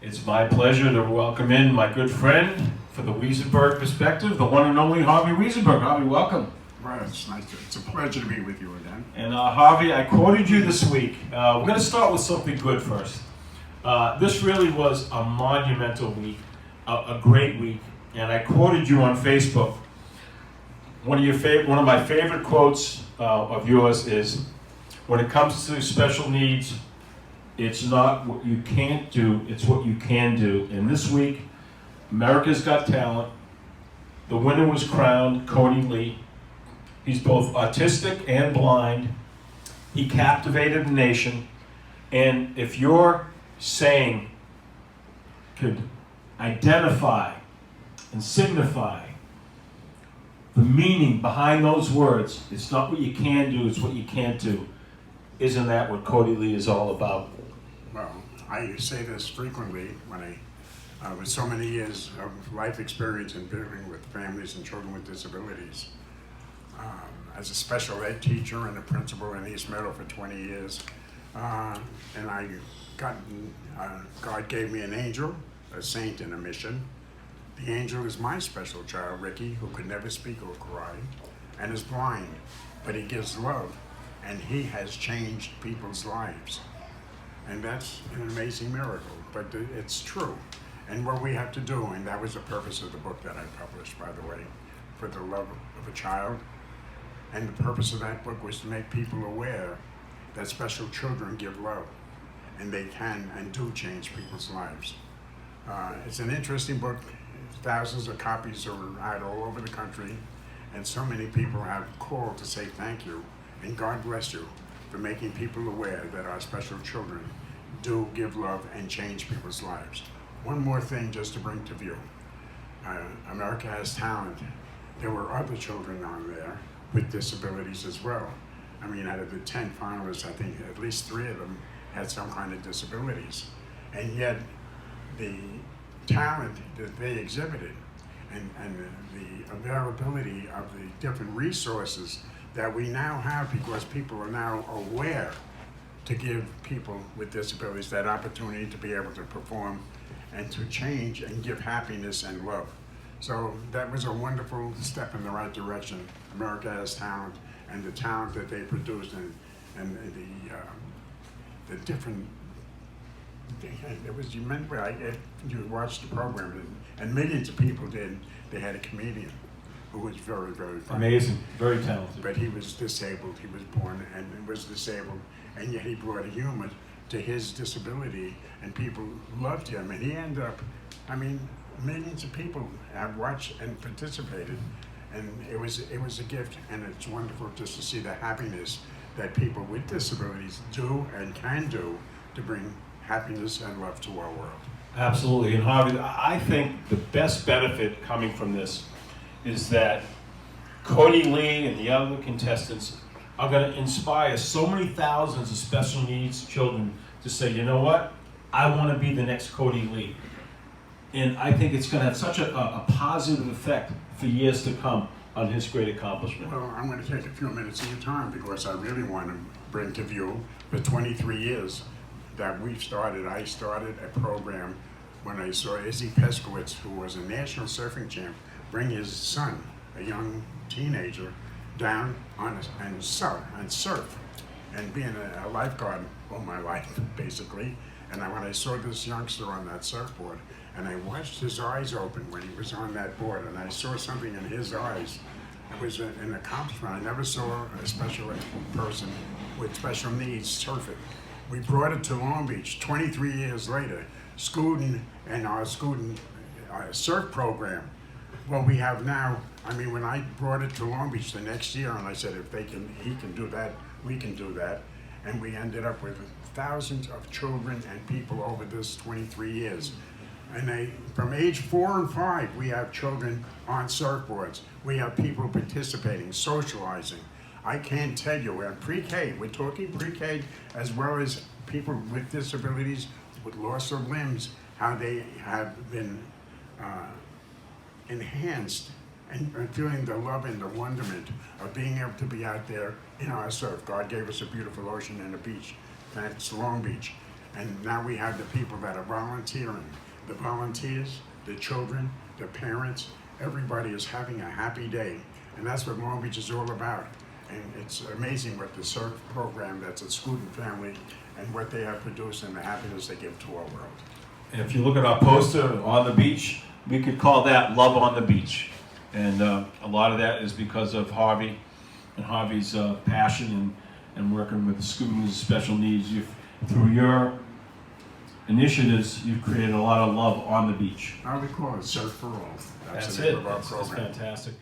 It's my pleasure to welcome in my good friend for the Weisenberg perspective, the one and only Harvey Weisenberg. Harvey, welcome. Well, it's a pleasure to be with you again. And Harvey, I quoted you this week. We're going to start with something good first. This really was a monumental week, a great week, and I quoted you on Facebook. One of my favorite quotes of yours is, "When it comes to special needs, it's not what you can't do, it's what you can do." And this week, America's Got Talent. The winner was crowned Kodi Lee. He's both autistic and blind. He captivated the nation. And if your saying could identify and signify the meaning behind those words, it's not what you can do, it's what you can't do. Isn't that what Kodi Lee is all about? Well, I say this frequently when with so many years of life experience in dealing with families and children with disabilities. As a special ed teacher and a principal in East Meadow for 20 years, and God gave me an angel, a saint, and a mission. The angel is my special child, Ricky, who could never speak or cry, and is blind, but he gives love, and he has changed people's lives. And that's an amazing miracle, but it's true. And what we have to do, and that was the purpose of the book that I published, by the way, For the Love of a Child. And the purpose of that book was to make people aware that special children give love, and they can and do change people's lives. It's an interesting book. Thousands of copies are out all over the country, and so many people have called to say thank you, and God bless you for making people aware that our special children do give love and change people's lives. One more thing just to bring to view. America Has Talent. There were other children on there with disabilities as well. I mean, out of the 10 finalists, I think at least 3 of them had some kind of disabilities. And yet, the talent that they exhibited and the availability of the different resources that we now have, because people are now aware to give people with disabilities that opportunity to be able to perform and to change and give happiness and love. So that was a wonderful step in the right direction. America Has Talent, and the talent that they produced, and the different. It was you watched the program, and millions of people did. They had a comedian who was very, very funny. Amazing, very talented. But he was disabled. He was born and was disabled, and yet he brought humor to his disability, and people loved him. And he ended up, I mean, millions of people have watched and participated, and it was a gift. And it's wonderful just to see the happiness that people with disabilities do and can do to bring happiness and love to our world. Absolutely. And Harvey, I think the best benefit coming from this is that Kodi Lee and the other contestants are going to inspire so many thousands of special needs children to say, you know what, I want to be the next Kodi Lee. And I think it's going to have such a positive effect for years to come on his great accomplishment. Well, I'm going to take a few minutes of your time because I really want to bring to view the 23 years that I started a program when I saw Izzy Peskowitz, who was a national surfing champ, bring his son, a young teenager, down and surf, and being a lifeguard all my life, basically. And when I saw this youngster on that surfboard, and I watched his eyes open when he was on that board, and I saw something in his eyes. It was an accomplishment. I never saw a special person with special needs surfing. We brought it to Long Beach 23 years later, Scooting and our Scooting surf program. Well, we have now, I mean, when I brought it to Long Beach the next year, and I said, if he can do that, we can do that. And we ended up with thousands of children and people over this 23 years. And from age 4 and 5, we have children on surfboards. We have people participating, socializing. I can't tell you, we're pre-K, we're talking pre-K, as well as people with disabilities, with loss of limbs, how they have been enhanced and feeling the love and the wonderment of being able to be out there in our surf. God gave us a beautiful ocean and a beach. That's Long Beach. And now we have the people that are volunteering. The volunteers, the children, the parents, everybody is having a happy day. And that's what Long Beach is all about. And it's amazing what the CERF program, that's a student family, and what they have produced and the happiness they give to our world. And if you look at our poster on the beach, we could call that Love on the Beach. And a lot of that is because of Harvey and Harvey's passion and working with students with special needs. Through your initiatives, you've created a lot of love on the beach. Now we call it CERF for All. That's the name it. of our That's program. fantastic.